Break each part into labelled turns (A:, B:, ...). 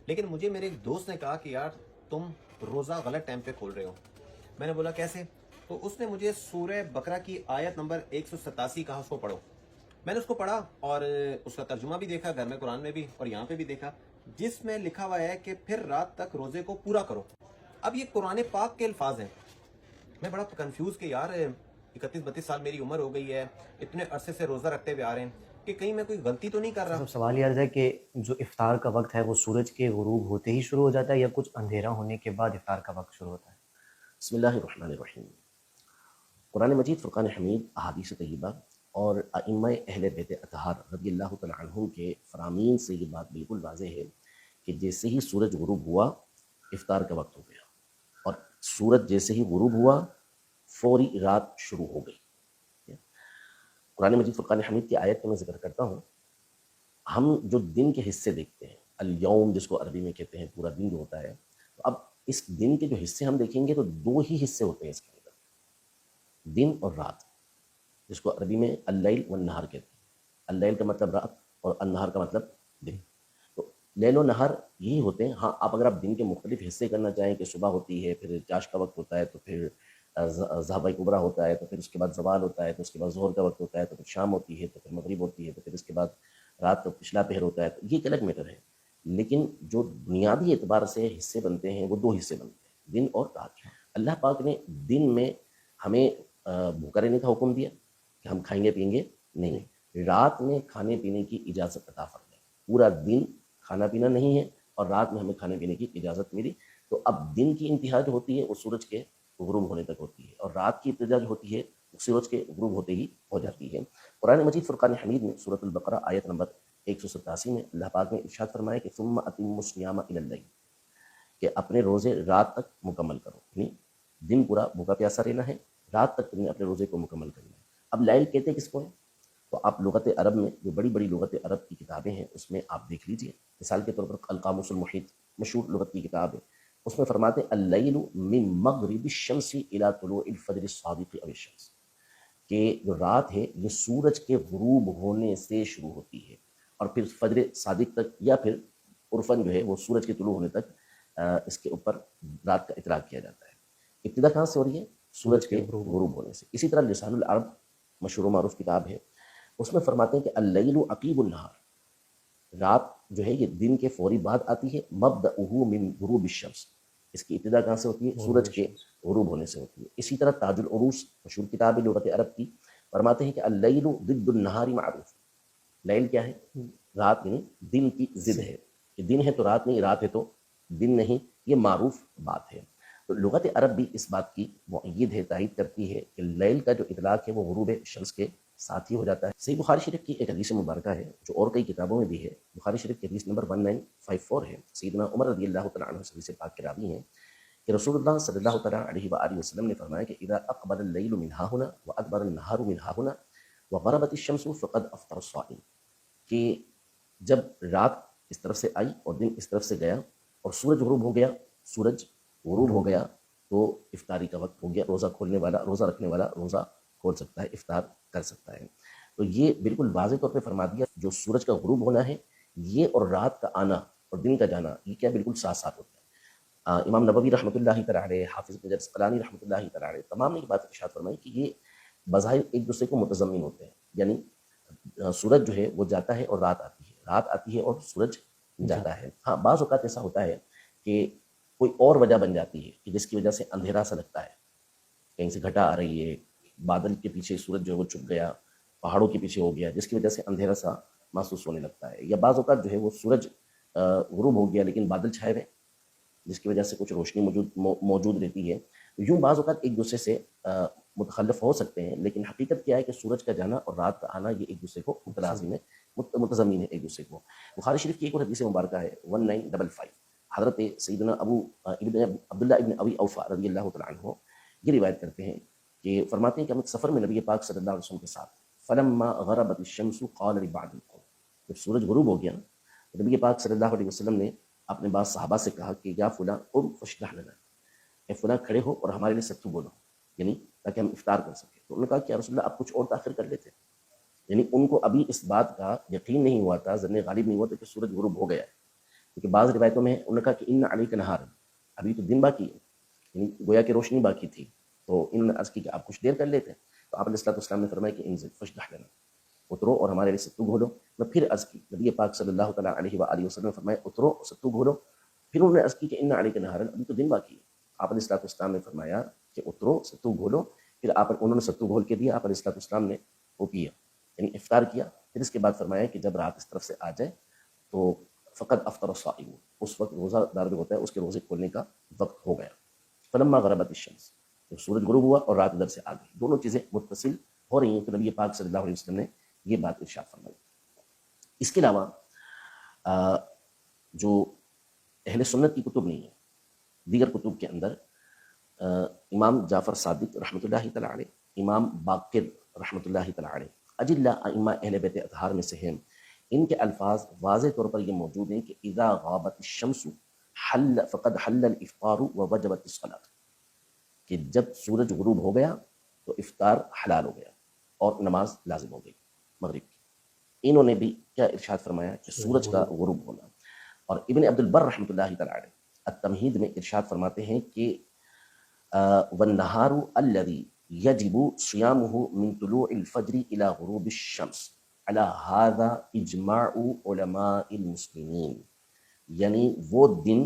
A: لیکن مجھے میرے ایک دوست نے کہا کہ یار تم روزہ غلط ٹائم پہ کھول رہے ہو. میں نے بولا کیسے؟ تو اس نے مجھے سورہ بقرہ کی آیت نمبر 187 کہا اس کو پڑھو. میں نے اس کو پڑھا اور اس کا ترجمہ بھی دیکھا گھر میں قرآن میں بھی اور یہاں پہ بھی دیکھا, جس میں لکھا ہوا ہے کہ پھر رات تک روزے کو پورا کرو. اب یہ قرآن پاک کے الفاظ ہیں. میں بڑا کنفیوز کہ یار 31-32 سال میری عمر ہو گئی ہے, اتنے عرصے سے روزہ رکھتے ہوئے آ رہے ہیں کہ کہیں میں کوئی غلطی تو نہیں کر رہا.
B: سب سوال یہ آتا ہے کہ جو افطار کا وقت ہے وہ سورج کے غروب ہوتے ہی شروع ہو جاتا ہے یا کچھ اندھیرا ہونے کے بعد افطار کا وقت شروع ہوتا ہے؟
C: بسم اللہ الرحمن الرحیم. قرآن مجید، فرقان حمید، احادیث طیبہ اور ائمہ اہل بیت اطہار رضی اللہ تعالیٰ عنہم کے فرامین سے یہ بات بالکل واضح ہے کہ جیسے ہی سورج غروب ہوا افطار کا وقت ہو گیا، اور سورج جیسے ہی غروب ہوا فوری رات شروع ہو گئی. قرآن مجید فرقان حمید کی آیت کا میں ذکر کرتا ہوں. ہم جو دن کے حصے دیکھتے ہیں، الیوم جس کو عربی میں کہتے ہیں، پورا دن جو ہوتا ہے، تو اب اس دن کے جو حصے ہم دیکھیں گے تو دو ہی حصے ہوتے ہیں اس کے اندر، دن اور رات، جس کو عربی میں اللیل والنہار کہتے ہیں. اللیل کا مطلب رات اور النہار کا مطلب دن. تو لیل و نہار یہی ہوتے ہیں. ہاں، اگر آپ دن کے مختلف حصے کرنا چاہیں کہ صبح ہوتی ہے، پھر چاش کا وقت ہوتا ہے، تو پھر ضحى کبریٰ ہوتا ہے، تو پھر اس کے بعد زوال ہوتا ہے، تو اس کے بعد ظہر کا وقت ہوتا ہے، تو پھر شام ہوتی ہے، تو پھر مغرب ہوتی ہے، تو پھر اس کے بعد رات کا پچھلا پہر ہوتا ہے، تو یہ ایک الگ میٹر ہے. لیکن جو بنیادی اعتبار سے حصے بنتے ہیں وہ دو حصے بنتے ہیں، دن اور رات. اللہ پاک نے دن میں ہمیں بھوکا رہنے کا حکم دیا کہ ہم کھائیں گے پئیں گے نہیں. رات میں کھانے پینے کی اجازت عطا فرمائی. پورا دن کھانا پینا نہیں ہے اور رات میں ہمیں کھانے پینے کی اجازت ملی. تو اب دن کی انتہا جو ہوتی ہے وہ سورج کے غروب ہونے تک ہوتی ہے، اور رات کی ابتدا جو ہوتی ہے وہ سورج کے غروب ہوتے ہی ہو جاتی ہے. قرآن مجید فرقان حمید میں سورۃ البقرہ آیت نمبر 187 میں اللہ پاک نے ارشاد فرمایا کہ ثم اتموا الصیام الی اللیل، کہ اپنے روزے رات تک مکمل کرو. یعنی دن پورا بھوکا پیاسا رہنا ہے، رات تک تم نے اپنے روزے کو مکمل کرنا ہے. اب لیل کہتے کس کو ہے؟ تو آپ لغت عرب میں جو بڑی بڑی لغت عرب کی کتابیں ہیں اس میں آپ دیکھ لیجئے. مثال کے طور پر القاموس المحیط مشہور لغت کی کتاب ہے، اس میں فرماتے ہیں اللیل من مغرب الشمس الی طلوع الفجر الصادق او الشمس، کہ جو رات ہے یہ سورج کے غروب ہونے سے شروع ہوتی ہے اور پھر فجر صادق تک، یا پھر عرفاً جو ہے وہ سورج کے طلوع ہونے تک اس کے اوپر رات کا اطلاق کیا جاتا ہے. ابتدا کہاں سے ہو رہی ہے؟ سورج کے غروب ہونے سے. اسی طرح لسان العرب مشہور و معروف کتاب ہے، اس میں فرماتے ہیں کہ اللیل عقیب النہار، رات جو ہے یہ دن کے فوری بعد آتی ہے. مبدأہ من غروب الشمس، اس کی ابتدا کہاں سے ہوتی ہے؟ سورج کے غروب ہونے سے ہوتی ہے. اسی طرح تاج العروس مشہور کتاب ہے لغت عرب کی، فرماتے ہیں کہ اللیل ضد النہار معروف. لیل کیا ہے؟ رات یعنی دن کی ضد ہے، کہ دن ہے تو رات نہیں، رات ہے تو دن نہیں، یہ معروف بات ہے. تو لغت عرب بھی اس بات کی مؤید ہے، تائید کرتی ہے کہ لیل کا جو اطلاق ہے وہ غروب شمس کے ساتھ ہی ہو جاتا ہے. صحیح بخاری شریف کی ایک حدیث مبارکہ ہے جو اور کئی کتابوں میں بھی ہے. بخاری شریف کی حدیث نمبر 1954 ہے. سیدنا عمر رضی اللہ تعالیٰ عنہ سے پاک کے راوی ہیں کہ رسول اللہ صلی اللہ تعالیٰ علیہ وآلہ وسلم نے فرمایا کہ اذا اقبل اللیل من ہاہنا وادبر النہار من ہاہنا وغربت الشمس فقد افطر الصائم، کہ جب رات اس طرف سے آئی اور دن اس طرف سے گیا اور سورج غروب ہو گیا، سورج غروب ہو گیا تو افطاری کا وقت ہو گیا. روزہ کھولنے والا، روزہ رکھنے والا روزہ کھول سکتا ہے، افطار کر سکتا ہے. تو یہ بالکل واضح طور پہ فرما دیا جو سورج کا غروب ہونا ہے یہ اور رات کا آنا اور دن کا جانا یہ کیا بالکل ساتھ ساتھ ہوتا ہے. امام نبوی رحمۃ اللہ تعالیٰ علیہ، حافظ ابن حجر عسقلانی رحمۃ اللہ تعالیٰ علیہ، تمام نے یہ بات ارشاد فرمائی کہ یہ بظاہر ایک دوسرے کو متضمن ہوتے ہیں. یعنی سورج جو ہے وہ جاتا ہے اور رات آتی ہے، رات آتی ہے اور سورج جاتا ہے. ہاں، بعض اوقات ایسا ہوتا ہے کہ کوئی اور وجہ بن جاتی ہے کہ جس کی وجہ سے اندھیرا سا لگتا ہے، کہیں سے گھٹا آ رہی ہے، بادل کے پیچھے سورج جو ہے وہ چھپ گیا، پہاڑوں کے پیچھے ہو گیا، جس کی وجہ سے اندھیرا سا محسوس ہونے لگتا ہے. یا بعض اوقات جو ہے وہ سورج غروب ہو گیا لیکن بادل چھائے ہوئے جس کی وجہ سے کچھ روشنی موجود رہتی ہے. یوں بعض اوقات ایک دوسرے سے متخلف ہو سکتے ہیں، لیکن حقیقت کیا ہے کہ سورج کا جانا اور رات کا آنا یہ ایک دوسرے کو متلازم ہے، متضمن ہے ایک دوسرے کو. بخاری شریف کی ایک اور حدیث مبارکہ ہے 1955، حضرت سیدنا عبداللہ ابن ابی اوفا رضی اللہ تعالیٰ عنہ یہ روایت کرتے ہیں کہ فرماتے ہیں کہ ہم ایک سفر میں نبی پاک صلی اللہ علیہ وسلم کے ساتھ، فلما غربت الشمس قال لبعض القوم، جب سورج غروب ہو گیا تو نبی پاک صلی اللہ علیہ وسلم نے اپنے بعض صحابہ سے کہا کہ یا فلاں قم فاشرح لنا، اے فلاں کھڑے ہو اور ہمارے لیے ستو بولو، یعنی تاکہ ہم افطار کر سکیں. تو انہوں نے کہا کہ یا رسول اللہ آپ کچھ اور تاخیر کر لیتے. یعنی ان کو ابھی اس بات کا یقین نہیں ہوا تھا، ظن غالب نہیں ہوا تھا کہ سورج غروب ہو گیا ہے. کیونکہ بعض روایتوں میں انہوں نے کہا کہ ان علیک نہار، ابھی تو دن باقی ہے، یعنی گویا کہ روشنی باقی تھی، تو انہوں نے عرض کی کہ آپ کچھ دیر کر لیتے ہیں، تو آپ علیہ الصلوۃ والسلام نے فرمایا کہ انزل فاشدح لنا، اترو اور ہمارے لیے ستو گھولو۔ میں پھر عرض کی، نبی پاک صلی اللہ تعالیٰ علیہ وآلہ وسلم نے فرمایا اترو ستو گھولو۔ پھر انہوں نے عرض کی کہ ان علیک نہارا، ابھی تو دن باقی ہے۔ آپ علیہ الصلوۃ والسلام نے فرمایا کہ اترو ستو گھولو، پھر انہوں نے ستو گھول کے دیا، آپ علیہ الصلوۃ والسلام نے وہ پیا، یعنی افطار کیا۔ پھر اس کے بعد فرمایا کہ جب رات اس طرف سے آ جائے تو فقط افطر الصائم، اس وقت روزہ دار جو ہوتا ہے اس کے روزے کھولنے کا وقت ہو گیا۔ فلما غربت الشمس، جب سورج غروب ہوا اور رات ادھر سے آ گئی، دونوں چیزیں متصل ہو رہی ہیں، تو نبی پاک صلی اللہ علیہ وسلم نے یہ بات ارشاد فرمائی۔ اس کے علاوہ جو اہل سنت کی کتب نہیں ہے، دیگر کتب کے اندر امام جعفر صادق رحمۃ اللہ تعالیٰ علیہ، امام باقر رحمۃ اللہ تعالیٰ علیہ، اجلہ ائمہ اہل بیت اطہار میں سے ہیں، ان کے الفاظ واضح طور پر یہ موجود ہیں کہ اذا غابت الشمس حل فقد حل الافطار ووجبت الصلاۃ، کہ جب سورج غروب ہو گیا تو افطار حلال ہو گیا اور نماز لازم ہو گئی مغرب کی۔ انہوں نے بھی کیا ارشاد فرمایا کہ سورج کا غروب ہونا۔ اور ابن عبد البر رحمۃ اللہ تعالیٰ علیہ التمہید میں ارشاد فرماتے ہیں کہ وَالنَّهَارُ الَّذِي يَجِبُ صِيَامُهُ مِن طُلُوعِ الْفَجْرِ إِلَى غُرُوبِ الشَّمْسِ عَلَى هَذَا إِجْمَاعُ عُلَمَاءِ الْمُسْلِمِينَ، یعنی وہ دن،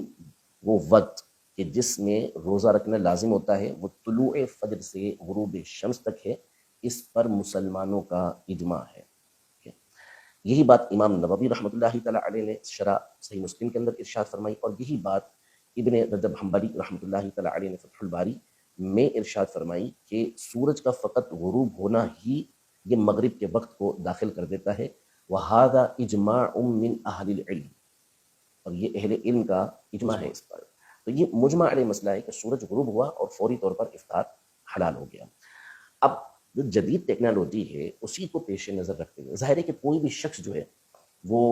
C: وہ وقت کہ جس میں روزہ رکھنا لازم ہوتا ہے، وہ طلوع فجر سے غروب شمس تک ہے، اس پر مسلمانوں کا اجماع ہے۔ یہی بات امام نووی رحمۃ اللہ تعالیٰ علیہ نے شرح صحیح مسلم کے اندر ارشاد فرمائی، اور یہی بات ابن رجب حنبلی رحمۃ اللہ تعالیٰ علیہ نے فتح الباری میں ارشاد فرمائی کہ سورج کا فقط غروب ہونا ہی یہ مغرب کے وقت کو داخل کر دیتا ہے۔ وَهَذَا إِجْمَاعٌ مِّنْ أَهْلِ الْعِلْمِ، اور یہ اہل علم کا اجماع ہے اس پر۔ تو یہ مجمع علیہ مسئلہ ہے کہ سورج غروب ہوا اور فوری طور پر افطار حلال ہو گیا۔ اب جو جدید ٹیکنالوجی ہے اسی کو پیش نظر رکھتے ہوئے ظاہر ہے کہ کوئی بھی شخص جو ہے وہ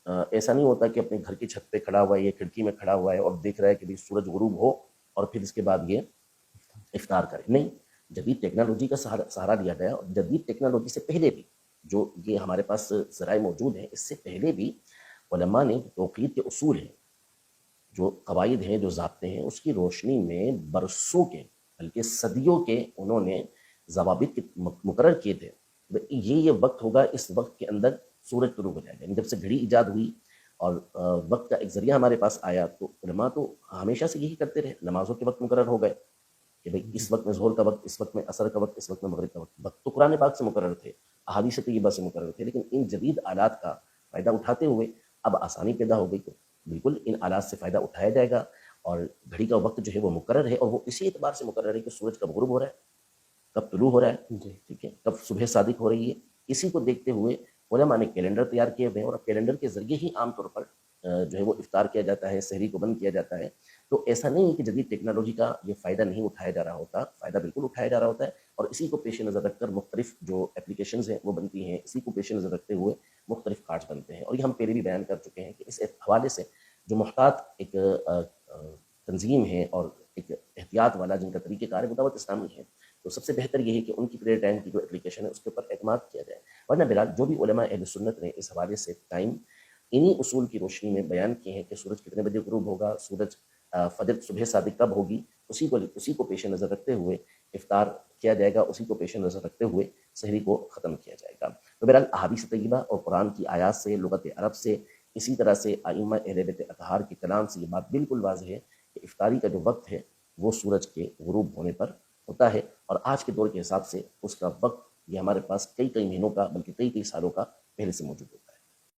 C: ایسا نہیں ہوتا کہ اپنے گھر کی چھت پہ کھڑا ہوا ہے یا کھڑکی میں کھڑا ہوا ہے اور دیکھ رہا ہے کہ سورج غروب ہو اور پھر اس کے بعد یہ افطار کرے، نہیں، جدید ٹیکنالوجی کا سہارا لیا گیا، اور جدید ٹیکنالوجی سے پہلے بھی جو یہ ہمارے پاس ذرائع موجود ہیں، اس سے پہلے بھی علماء نے توقیت کے اصول ہیں، جو قواعد ہیں، جو ضابطے ہیں، اس کی روشنی میں برسوں کے بلکہ صدیوں کے انہوں نے ضوابط مقرر کیے تھے۔ یہ وقت ہوگا، اس وقت کے اندر سورج طلوع ہو جائے گا۔ یعنی جب سے گھڑی ایجاد ہوئی اور وقت کا ایک ذریعہ ہمارے پاس آیا، تو علماء تو ہمیشہ سے یہی کرتے رہے، نمازوں کے وقت مقرر ہو گئے کہ بھئی اس وقت میں ظہر کا وقت، اس وقت میں عصر کا وقت، اس وقت میں مغرب کا وقت۔ وقت تو قرآن پاک سے مقرر تھے، احادیث طیبہ سے مقرر تھے، لیکن ان جدید آلات کا فائدہ اٹھاتے ہوئے اب آسانی پیدا ہو گئی، تو بالکل ان آلات سے فائدہ اٹھایا جائے گا، اور گھڑی کا وقت جو ہے وہ مقرر ہے، اور وہ اسی اعتبار سے مقرر ہے کہ سورج کب غروب ہو رہا ہے، کب طلوع ہو رہا ہے، ٹھیک ہے، کب صبح صادق ہو رہی ہے۔ اسی کو دیکھتے ہوئے علماء نے کیلنڈر تیار کیے ہوئے ہیں، اور کیلنڈر کے ذریعے ہی عام طور پر جو ہے وہ افطار کیا جاتا ہے، سحری کو بند کیا جاتا ہے۔ تو ایسا نہیں ہے کہ جدید ٹیکنالوجی کا یہ فائدہ نہیں اٹھایا جا رہا ہوتا، فائدہ بالکل اٹھایا جا رہا ہوتا ہے، اور اسی کو پیش نظر رکھ کر مختلف جو اپلیکیشنز ہیں وہ بنتی ہیں، اسی کو پیش نظر رکھتے ہوئے مختلف کارڈز بنتے ہیں۔ اور یہ ہم پہلے بھی بیان کر چکے ہیں کہ اس حوالے سے جو محتاط ایک تنظیم ہے اور ایک احتیاط والا جن کا طریقہ کار ہے وہ دعوت اسلامی ہے، تو سب سے بہتر یہ ہے کہ ان کی پریئر ٹائم کی جو اپلیکیشن ہے اس کے اوپر اعتماد کیا جائے۔ ورنہ بہرحال جو بھی علماء اہل سنت نے اس حوالے سے ٹائم انہی اصول کی روشنی میں بیان کیے ہیں کہ سورج کتنے بجے غروب ہوگا، سورج فجر صبح صادق کب ہوگی، اسی کو پیش نظر رکھتے ہوئے افطار کیا جائے گا، اسی کو پیش نظر رکھتے ہوئے سحری کو ختم کیا جائے گا۔ تو بہرحال احادیث طیبہ اور قرآن کی آیات سے، لغت عرب سے، اسی طرح سے ائمہ اہل بیت اطہار کے کلام سے یہ بات بالکل واضح ہے کہ افطاری کا جو وقت ہے وہ سورج کے غروب ہونے پر ہوتا ہے، اور آج کے دور کے حساب سے اس کا وقت یہ ہمارے پاس کئی مہینوں کا بلکہ کئی سالوں کا پہلے سے موجود ہوتا ہے۔